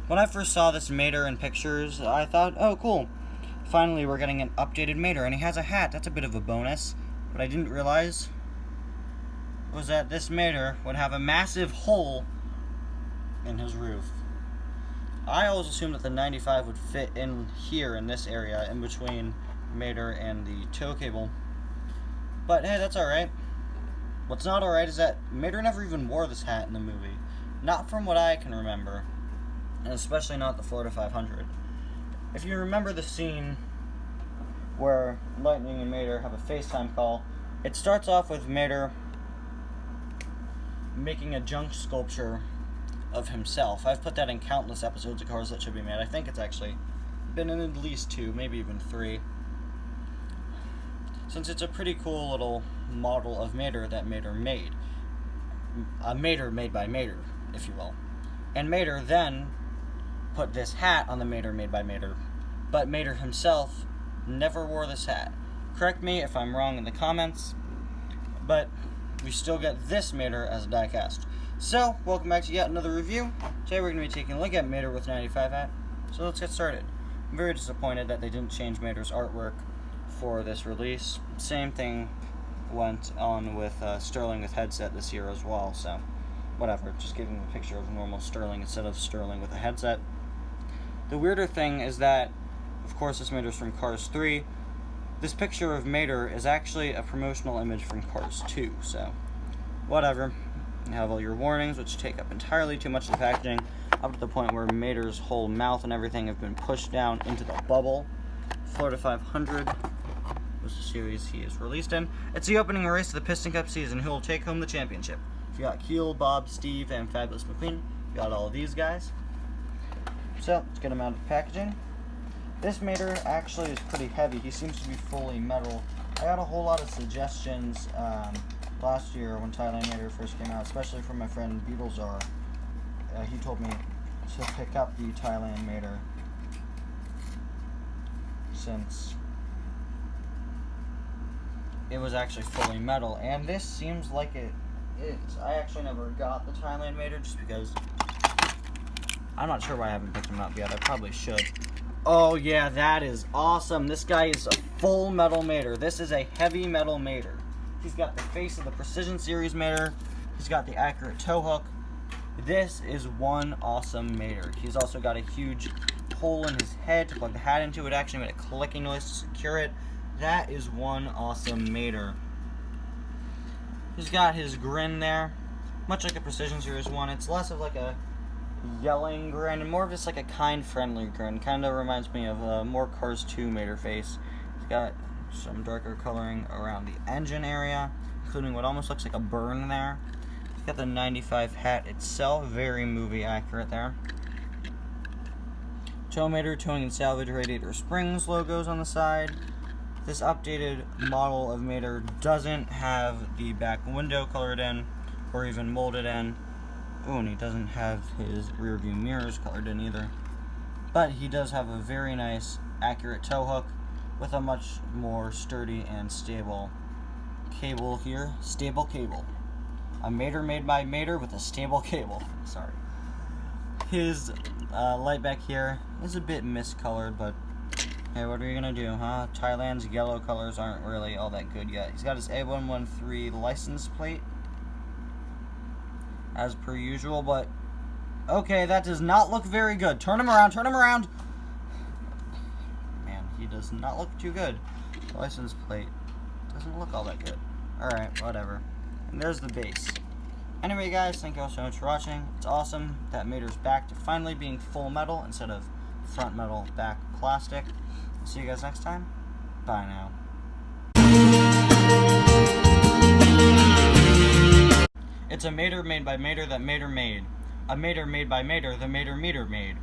When I first saw this Mater in pictures, I thought, oh cool, finally we're getting an updated Mater, and he has a hat. That's a bit of a bonus. What I didn't realize was that this Mater would have a massive hole in his roof. I always assumed that the 95 would fit in here in this area, in between Mater and the tow cable. But hey, that's alright. What's not alright is that Mater never even wore this hat in the movie. Not from what I can remember. And especially not the Florida 500. If you remember the scene where Lightning and Mater have a FaceTime call, it starts off with Mater making a junk sculpture of himself. I've put that in countless episodes of Cars That Should Be Made. I think it's actually been in at least 2, maybe even 3. Since it's a pretty cool little model of Mater that Mater made. A Mater made by Mater, if you will. And Mater then put this hat on the Mater made by Mater, but Mater himself never wore this hat. Correct me if I'm wrong in the comments, but we still get this Mater as a die-cast. So, welcome back to yet another review. Today we're going to be taking a look at Mater with 95 hat. So let's get started. I'm very disappointed that they didn't change Mater's artwork for this release. Same thing went on with Sterling with headset this year as well, so whatever. Just giving a picture of normal Sterling instead of Sterling with a headset. The weirder thing is that, of course, this Mater's from Cars 3. This picture of Mater is actually a promotional image from Cars 2, so whatever. You have all your warnings, which take up entirely too much of the packaging, up to the point where Mater's whole mouth and everything have been pushed down into the bubble. Florida 500 was the series he is released in. It's the opening race of the Piston Cup season. Who will take home the championship? You got Keel, Bob, Steve, and Fabulous McQueen. You got all of these guys. So, let's get him out of the packaging. This Mater actually is pretty heavy. He seems to be fully metal. I got a whole lot of suggestions last year when Thailand Mater first came out, especially from my friend Beetlezar. He told me to pick up the Thailand Mater since it was actually fully metal, and this seems like it is. I actually never got the Thailand Mater just because I'm not sure why I haven't picked him up yet. I probably should. Oh yeah, that is awesome. This guy is a full metal Mater. This is a heavy metal Mater. He's got the face of the Precision Series Mater. He's got the accurate tow hook. This is one awesome Mater. He's also got a huge hole in his head to plug the hat into. It actually made a clicking noise to secure it. That is one awesome Mater. He's got his grin there, much like a Precision Series one. It's less of like a yelling grin and more of just like a kind, friendly grin. Kind of reminds me of a more Cars 2 Mater face. He's got some darker coloring around the engine area, including what almost looks like a burn there. He's got the 95 hat itself, very movie accurate there. Tow Mater, towing and salvage radiator springs logos on the side. This updated model of Mater doesn't have the back window colored in or even molded in. Oh, and he doesn't have his rear view mirrors colored in either. But he does have a very nice, accurate tow hook with a much more sturdy and stable cable here. Stable cable. A Mater made by Mater with a stable cable. Sorry. His light back here is a bit miscolored, but hey, what are you gonna do, huh? Thailand's yellow colors aren't really all that good yet. He's got his A113 license plate, as per usual, but okay, that does not look very good. Turn him around, turn him around! Man, he does not look too good. The license plate doesn't look all that good. Alright, whatever. And there's the base. Anyway, guys, thank you all so much for watching. It's awesome that Mater's back to finally being full metal instead of front metal, back plastic. See you guys next time. Bye now. It's a Mater made by Mater that Mater made. A Mater made by Mater the Mater Meter made.